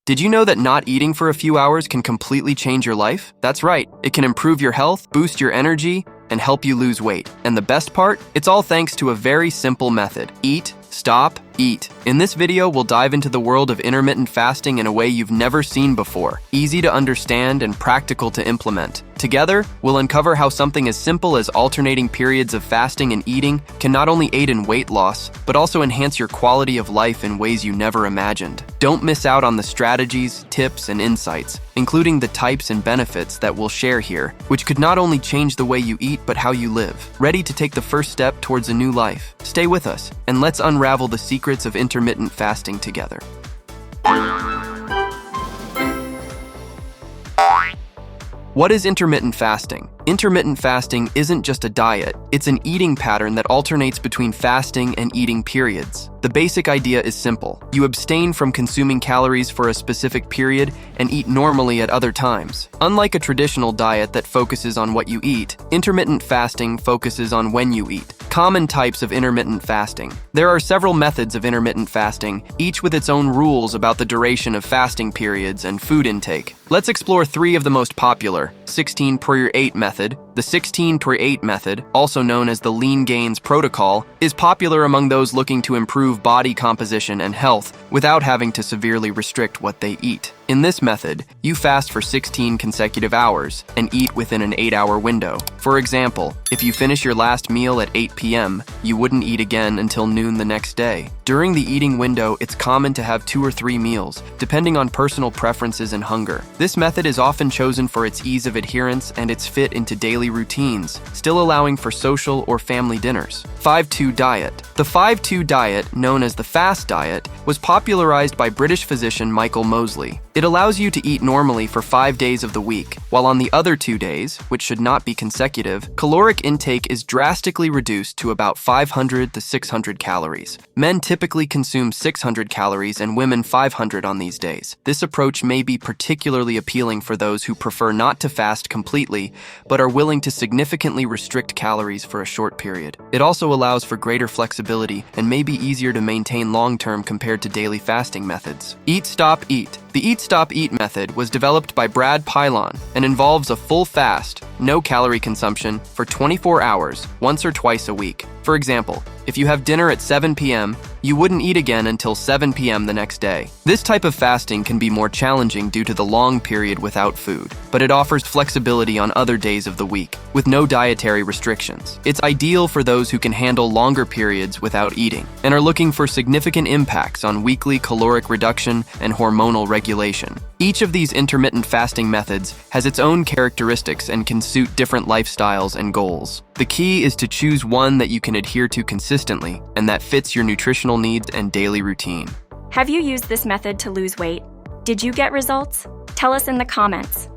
Did you know that not eating for a few hours can completely change your life? That's right, it can improve your health, boost your energy, and help you lose weight. And the best part? It's all thanks to a very simple method. Eat, stop, eat. In this video, we'll dive into the world of intermittent fasting in a way you've never seen before. Easy to understand and practical to implement. Together, we'll uncover how something as simple as alternating periods of fasting and eating can not only aid in weight loss, but also enhance your quality of life in ways you never imagined. Don't miss out on the strategies, tips, and insights, including the types and benefits that we'll share here, which could not only change the way you eat, but how you live. Ready to take the first step towards a new life? Stay with us, and let's unravel the secrets of intermittent fasting together. What is intermittent fasting? Intermittent fasting isn't just a diet, it's an eating pattern that alternates between fasting and eating periods. The basic idea is simple. You abstain from consuming calories for a specific period and eat normally at other times. Unlike a traditional diet that focuses on what you eat, intermittent fasting focuses on when you eat. Common types of intermittent fasting. There are several methods of intermittent fasting, each with its own rules about the duration of fasting periods and food intake. Let's explore three of the most popular: 16-per-8 method. The 16-per-8 method, also known as the Lean Gains Protocol, is popular among those looking to improve body composition and health without having to severely restrict what they eat. In this method, you fast for 16 consecutive hours and eat within an 8-hour window. For example, if you finish your last meal at 8 p.m., you wouldn't eat again until noon the next day. During the eating window, it's common to have 2 or 3 meals, depending on personal preferences and hunger. This method is often chosen for its ease of adherence and its fit into daily routines, still allowing for social or family dinners. 5-2 diet. The 5-2 diet, known as the fast diet, was popularized by British physician Michael Mosley. It allows you to eat normally for 5 days of the week, while on the other 2 days, which should not be consecutive, caloric intake is drastically reduced to about 500 to 600 calories. Men typically consume 600 calories and women 500 on these days. This approach may be particularly appealing for those who prefer not to fast completely, but are willing to significantly restrict calories for a short period. It also allows for greater flexibility and may be easier to maintain long-term compared to daily fasting methods. Eat, stop, eat. The Eat, Stop, Eat method was developed by Brad Pylon and involves a full fast, no calorie consumption, for 24 hours, once or twice a week. For example, if you have dinner at 7 p.m., you wouldn't eat again until 7 p.m. the next day. This type of fasting can be more challenging due to the long period without food, but it offers flexibility on other days of the week, with no dietary restrictions. It's ideal for those who can handle longer periods without eating, and are looking for significant impacts on weekly caloric reduction and hormonal regulation. Each of these intermittent fasting methods has its own characteristics and can suit different lifestyles and goals. The key is to choose one that you can adhere to consistently and that fits your nutritional needs and daily routine. Have you used this method to lose weight? Did you get results? Tell us in the comments.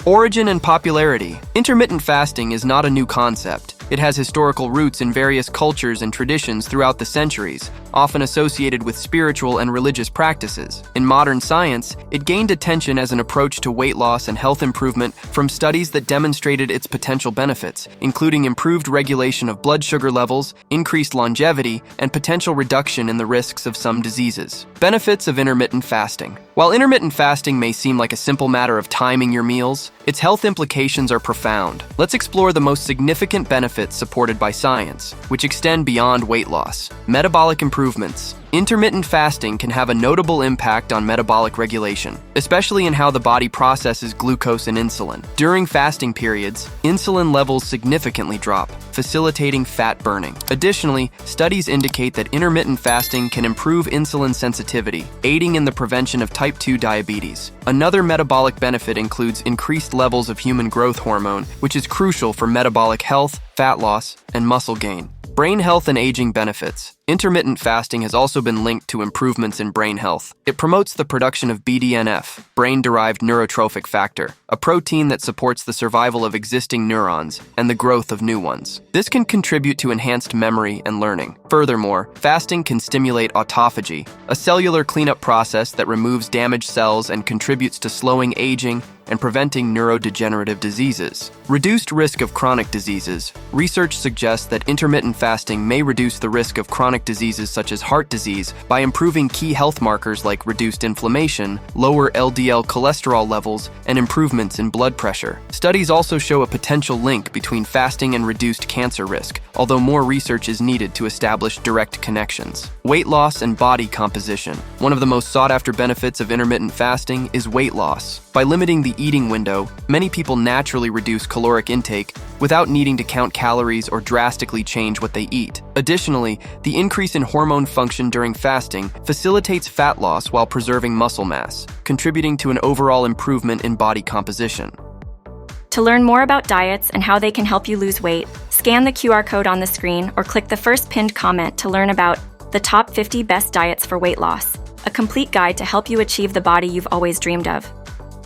Origin and popularity. Intermittent fasting is not a new concept. It has historical roots in various cultures and traditions throughout the centuries, often associated with spiritual and religious practices. In modern science, it gained attention as an approach to weight loss and health improvement from studies that demonstrated its potential benefits, including improved regulation of blood sugar levels, increased longevity, and potential reduction in the risks of some diseases. Benefits of intermittent fasting. While intermittent fasting may seem like a simple matter of timing your meals, its health implications are profound. Let's explore the most significant benefits supported by science, which extend beyond weight loss. Metabolic improvements. Intermittent fasting can have a notable impact on metabolic regulation, especially in how the body processes glucose and insulin. During fasting periods, insulin levels significantly drop, facilitating fat burning. Additionally, studies indicate that intermittent fasting can improve insulin sensitivity, aiding in the prevention of type 2 diabetes. Another metabolic benefit includes increased levels of human growth hormone, which is crucial for metabolic health, fat loss, and muscle gain. Brain health and aging benefits. Intermittent fasting has also been linked to improvements in brain health. It promotes the production of BDNF, brain-derived neurotrophic factor, a protein that supports the survival of existing neurons and the growth of new ones. This can contribute to enhanced memory and learning. Furthermore, fasting can stimulate autophagy, a cellular cleanup process that removes damaged cells and contributes to slowing aging and preventing neurodegenerative diseases. Reduced risk of chronic diseases. Research suggests that intermittent fasting may reduce the risk of chronic chronic diseases such as heart disease by improving key health markers like reduced inflammation, lower LDL cholesterol levels, and improvements in blood pressure. Studies also show a potential link between fasting and reduced cancer risk, although more research is needed to establish direct connections. Weight loss and body composition. One of the most sought-after benefits of intermittent fasting is weight loss. By limiting the eating window, many people naturally reduce caloric intake without needing to count calories or drastically change what they eat. Additionally, the increase in hormone function during fasting facilitates fat loss while preserving muscle mass, contributing to an overall improvement in body composition. To learn more about diets and how they can help you lose weight, scan the QR code on the screen or click the first pinned comment to learn about the top 50 best diets for weight loss, a complete guide to help you achieve the body you've always dreamed of.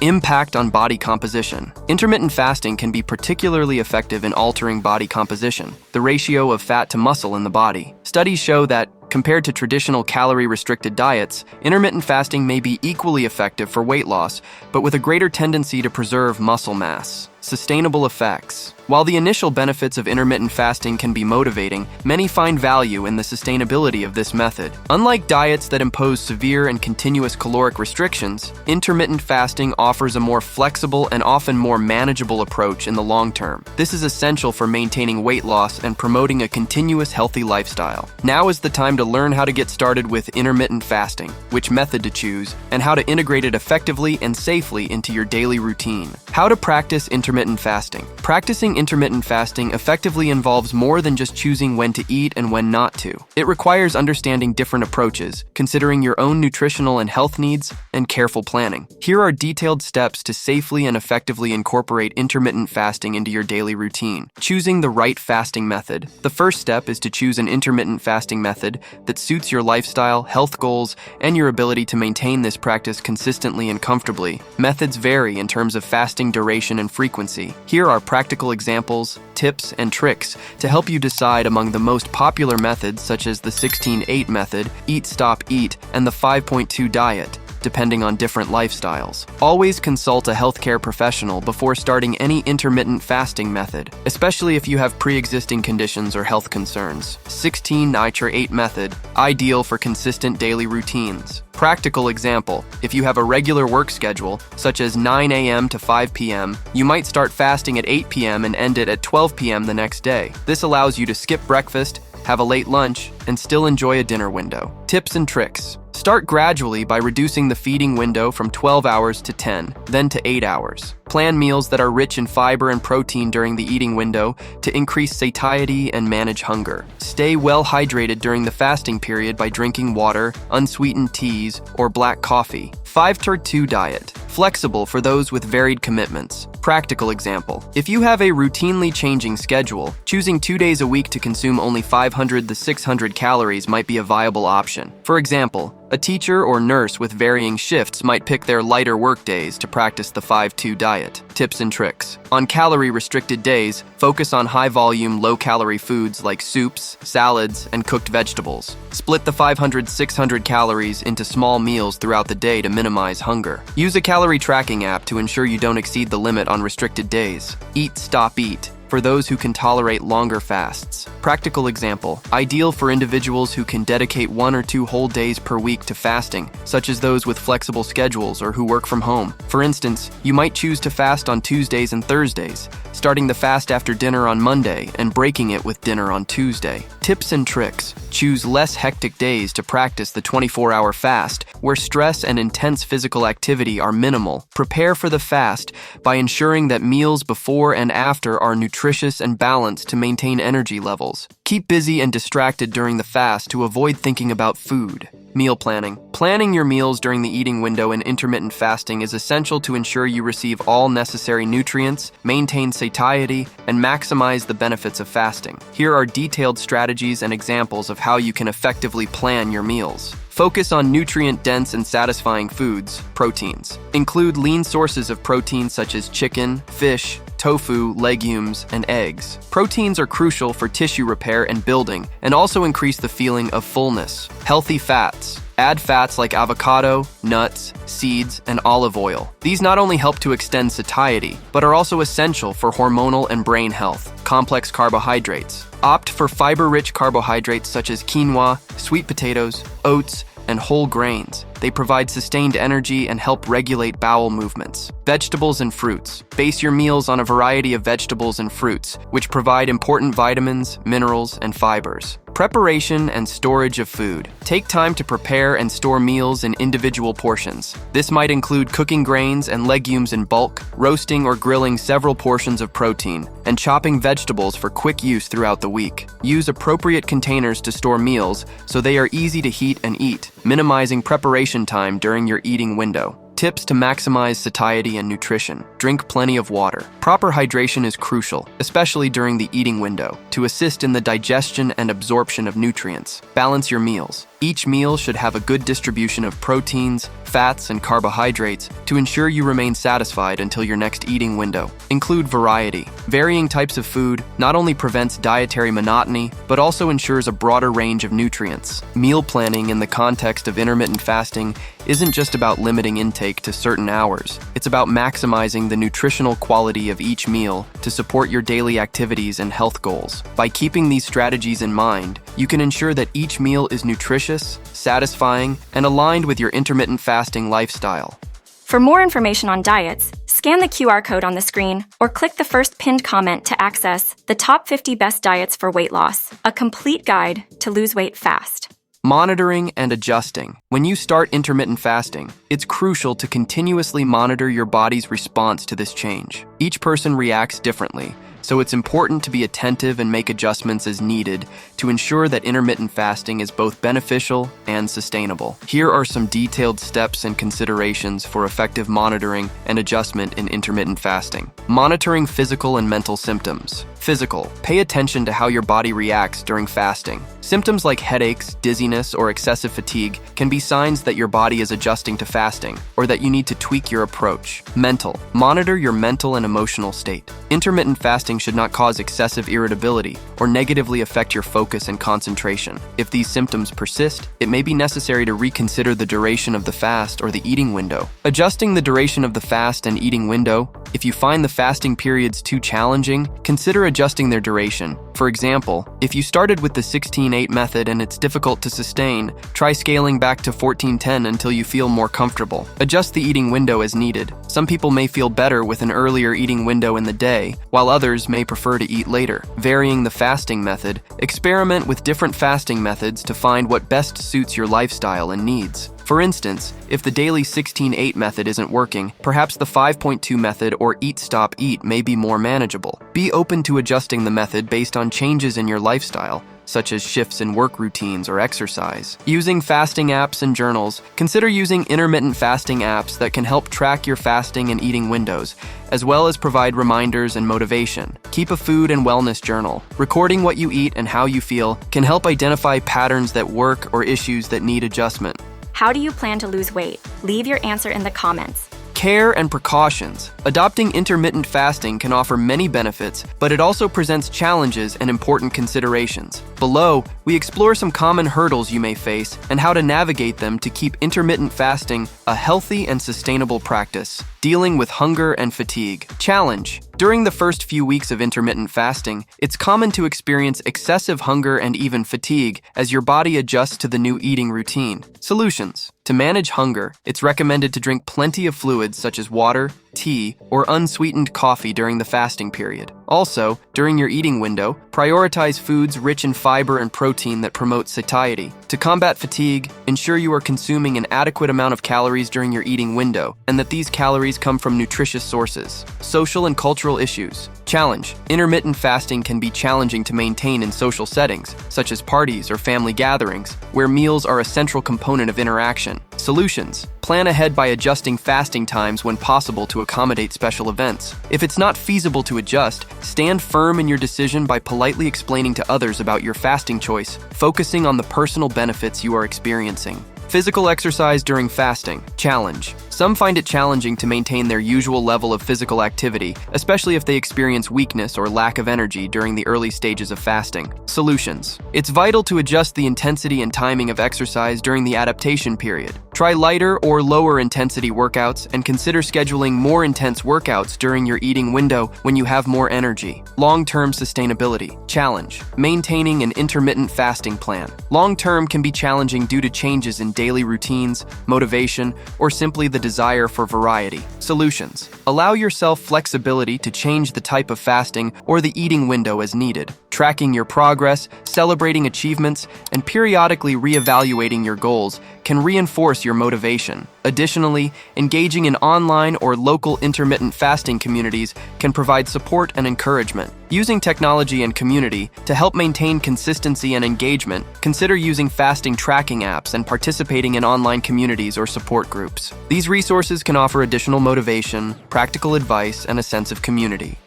Impact on body composition. Intermittent fasting can be particularly effective in altering body composition, the ratio of fat to muscle in the body. Studies show that, compared to traditional calorie-restricted diets, intermittent fasting may be equally effective for weight loss, but with a greater tendency to preserve muscle mass. Sustainable effects. While the initial benefits of intermittent fasting can be motivating, many find value in the sustainability of this method. Unlike diets that impose severe and continuous caloric restrictions, intermittent fasting offers a more flexible and often more manageable approach in the long term. This is essential for maintaining weight loss and promoting a continuous healthy lifestyle. Now is the time to learn how to get started with intermittent fasting, which method to choose, and how to integrate it effectively and safely into your daily routine. How to practice intermittent fasting. Practicing intermittent fasting effectively involves more than just choosing when to eat and when not to. It requires understanding different approaches, considering your own nutritional and health needs, and careful planning. Here are detailed steps to safely and effectively incorporate intermittent fasting into your daily routine. Choosing the right fasting method. The first step is to choose an intermittent fasting method that suits your lifestyle, health goals, and your ability to maintain this practice consistently and comfortably. Methods vary in terms of fasting duration and frequency. Here are practical examples, tips, and tricks to help you decide among the most popular methods such as the 16-8 method, Eat Stop Eat, and the 5.2 diet, depending on different lifestyles. Always consult a healthcare professional before starting any intermittent fasting method, especially if you have pre-existing conditions or health concerns. 16-9-8 method, ideal for consistent daily routines. Practical example, if you have a regular work schedule, such as 9 a.m. to 5 p.m., you might start fasting at 8 p.m. and end it at 12 p.m. the next day. This allows you to skip breakfast, have a late lunch, and still enjoy a dinner window. Tips and tricks. Start gradually by reducing the feeding window from 12 hours to 10, then to 8 hours. Plan meals that are rich in fiber and protein during the eating window to increase satiety and manage hunger. Stay well hydrated during the fasting period by drinking water, unsweetened teas, or black coffee. 5-2 diet. Flexible for those with varied commitments. Practical example. If you have a routinely changing schedule, choosing 2 days a week to consume only 500 to 600 calories might be a viable option. For example, a teacher or nurse with varying shifts might pick their lighter work days to practice the 5-2 diet. Tips and tricks. On calorie-restricted days, focus on high-volume, low-calorie foods like soups, salads, and cooked vegetables. Split the 500-600 calories into small meals throughout the day to minimize hunger. Use a calorie tracking app to ensure you don't exceed the limit on restricted days. Eat, stop, eat. For those who can tolerate longer fasts. Practical example, ideal for individuals who can dedicate 1 or 2 whole days per week to fasting, such as those with flexible schedules or who work from home. For instance, you might choose to fast on Tuesdays and Thursdays, starting the fast after dinner on Monday and breaking it with dinner on Tuesday. Tips and tricks. Choose less hectic days to practice the 24-hour fast, where stress and intense physical activity are minimal. Prepare for the fast by ensuring that meals before and after are nutritious and balanced to maintain energy levels. Keep busy and distracted during the fast to avoid thinking about food. Meal planning. Planning your meals during the eating window in intermittent fasting is essential to ensure you receive all necessary nutrients, maintain satiety, and maximize the benefits of fasting. Here are detailed strategies and examples of how you can effectively plan your meals. Focus on nutrient-dense and satisfying foods, proteins. Include lean sources of protein such as chicken, fish, tofu, legumes, and eggs. Proteins are crucial for tissue repair and building, and also increase the feeling of fullness. Healthy fats. Add fats like avocado, nuts, seeds, and olive oil. These not only help to extend satiety, but are also essential for hormonal and brain health. Complex carbohydrates. Opt for fiber-rich carbohydrates such as quinoa, sweet potatoes, oats, and whole grains. They provide sustained energy and help regulate bowel movements. Vegetables and fruits. Base your meals on a variety of vegetables and fruits, which provide important vitamins, minerals, and fibers. Preparation and storage of food. Take time to prepare and store meals in individual portions. This might include cooking grains and legumes in bulk, roasting or grilling several portions of protein, and chopping vegetables for quick use throughout the week. Use appropriate containers to store meals so they are easy to heat and eat, minimizing preparation time during your eating window. Tips to maximize satiety and nutrition. Drink plenty of water. Proper hydration is crucial, especially during the eating window, to assist in the digestion and absorption of nutrients. Balance your meals. Each meal should have a good distribution of proteins, fats, and carbohydrates to ensure you remain satisfied until your next eating window. Include variety. Varying types of food not only prevents dietary monotony, but also ensures a broader range of nutrients. Meal planning in the context of intermittent fasting isn't just about limiting intake to certain hours. It's about maximizing the nutritional quality of each meal to support your daily activities and health goals. By keeping these strategies in mind, you can ensure that each meal is nutritious, satisfying, and aligned with your intermittent fasting lifestyle. For more information on diets, scan the QR code on the screen or click the first pinned comment to access the top 50 best diets for weight loss, a complete guide to lose weight fast. Monitoring and adjusting. When you start intermittent fasting, it's crucial to continuously monitor your body's response to this change. Each person reacts differently, so it's important to be attentive and make adjustments as needed to ensure that intermittent fasting is both beneficial and sustainable. Here are some detailed steps and considerations for effective monitoring and adjustment in intermittent fasting. Monitoring physical and mental symptoms. Physical. Pay attention to how your body reacts during fasting. Symptoms like headaches, dizziness, or excessive fatigue can be signs that your body is adjusting to fasting or that you need to tweak your approach. Mental. Monitor your mental and emotional state. Intermittent fasting should not cause excessive irritability or negatively affect your focus and concentration. If these symptoms persist, it may be necessary to reconsider the duration of the fast or the eating window. Adjusting the duration of the fast and eating window. If you find the fasting periods too challenging, consider adjusting their duration. For example, if you started with the 16-8 method and it's difficult to sustain, try scaling back to 14-10 until you feel more comfortable. Adjust the eating window as needed. Some people may feel better with an earlier eating window in the day, while others may prefer to eat later. Varying the fasting method. Experiment with different fasting methods to find what best suits your lifestyle and needs. For instance, if the daily 16-8 method isn't working, perhaps the 5.2 method or Eat Stop Eat may be more manageable. Be open to adjusting the method based on changes in your lifestyle, such as shifts in work routines or exercise. Using fasting apps and journals. Consider using intermittent fasting apps that can help track your fasting and eating windows, as well as provide reminders and motivation. Keep a food and wellness journal. Recording what you eat and how you feel can help identify patterns that work or issues that need adjustment. How do you plan to lose weight? Leave your answer in the comments. Care and precautions. Adopting intermittent fasting can offer many benefits, but it also presents challenges and important considerations. Below, we explore some common hurdles you may face and how to navigate them to keep intermittent fasting a healthy and sustainable practice. Dealing with hunger and fatigue. Challenge. During the first few weeks of intermittent fasting, it's common to experience excessive hunger and even fatigue as your body adjusts to the new eating routine. Solutions. To manage hunger, it's recommended to drink plenty of fluids such as water, tea, or unsweetened coffee during the fasting period. Also, during your eating window, prioritize foods rich in fiber and protein that promote satiety. To combat fatigue, ensure you are consuming an adequate amount of calories during your eating window, and that these calories come from nutritious sources. Social and cultural issues. Challenge. Intermittent fasting can be challenging to maintain in social settings, such as parties or family gatherings, where meals are a central component of interaction. Solutions. Plan ahead by adjusting fasting times when possible to accommodate special events. If it's not feasible to adjust, stand firm in your decision by politely explaining to others about your fasting choice, focusing on the personal benefits you are experiencing. Physical exercise during fasting. Challenge. Some find it challenging to maintain their usual level of physical activity, especially if they experience weakness or lack of energy during the early stages of fasting. Solutions. It's vital to adjust the intensity and timing of exercise during the adaptation period. Try lighter or lower intensity workouts and consider scheduling more intense workouts during your eating window when you have more energy. Long-term sustainability. Challenge. Maintaining an intermittent fasting plan. Long-term can be challenging due to changes in daily routines, motivation, or simply the desire for variety. Solutions. Allow yourself flexibility to change the type of fasting or the eating window as needed. Tracking your progress, celebrating achievements, and periodically reevaluating your goals can reinforce your motivation. Additionally, engaging in online or local intermittent fasting communities can provide support and encouragement. Using technology and community to help maintain consistency and engagement, consider using fasting tracking apps and participating in online communities or support groups. These resources can offer additional motivation, practical advice, and a sense of community.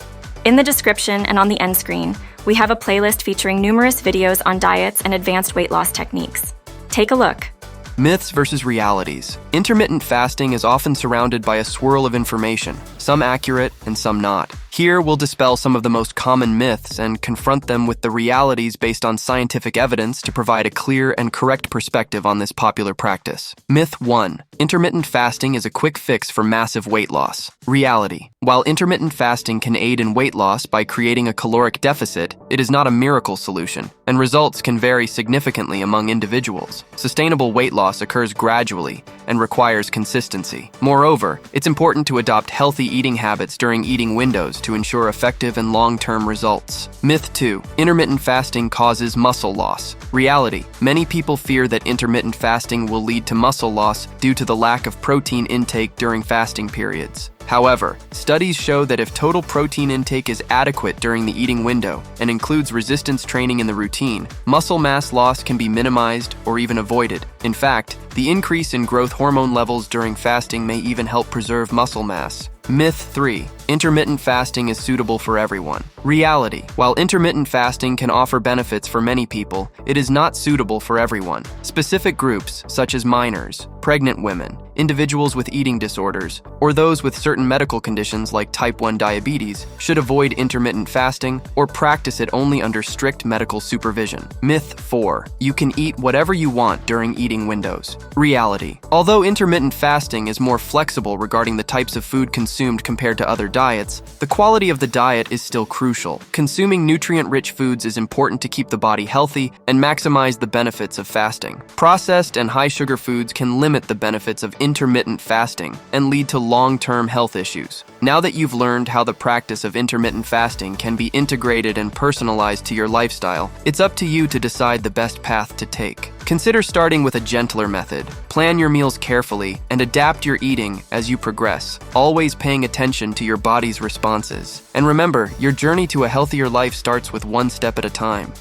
In the description and on the end screen, we have a playlist featuring numerous videos on diets and advanced weight loss techniques. Take a look. Myths versus realities. Intermittent fasting is often surrounded by a swirl of information, some accurate and some not. Here, we'll dispel some of the most common myths and confront them with the realities based on scientific evidence to provide a clear and correct perspective on this popular practice. Myth 1. Intermittent fasting is a quick fix for massive weight loss. Reality. While intermittent fasting can aid in weight loss by creating a caloric deficit, it is not a miracle solution, and results can vary significantly among individuals. Sustainable weight loss occurs gradually and requires consistency. Moreover, it's important to adopt healthy eating habits during eating windows to ensure effective and long-term results. Myth 2. Intermittent fasting causes muscle loss. Reality. Many people fear that intermittent fasting will lead to muscle loss due to the lack of protein intake during fasting periods. However, studies show that if total protein intake is adequate during the eating window and includes resistance training in the routine, muscle mass loss can be minimized or even avoided. In fact, the increase in growth hormone levels during fasting may even help preserve muscle mass. Myth 3. Intermittent fasting is suitable for everyone. Reality. While intermittent fasting can offer benefits for many people, it is not suitable for everyone. Specific groups, such as minors, pregnant women, individuals with eating disorders, or those with certain medical conditions like type 1 diabetes, should avoid intermittent fasting or practice it only under strict medical supervision. Myth 4. You can eat whatever you want during eating windows. Reality. Although intermittent fasting is more flexible regarding the types of food consumed compared to other diets, the quality of the diet is still crucial. Consuming nutrient-rich foods is important to keep the body healthy and maximize the benefits of fasting. Processed and high-sugar foods can limit the benefits of intermittent fasting and lead to long-term health issues. Now that you've learned how the practice of intermittent fasting can be integrated and personalized to your lifestyle, it's up to you to decide the best path to take. Consider starting with a gentler method. Plan your meals carefully and adapt your eating as you progress, always paying attention to your body's responses. And remember, your journey to a healthier life starts with one step at a time.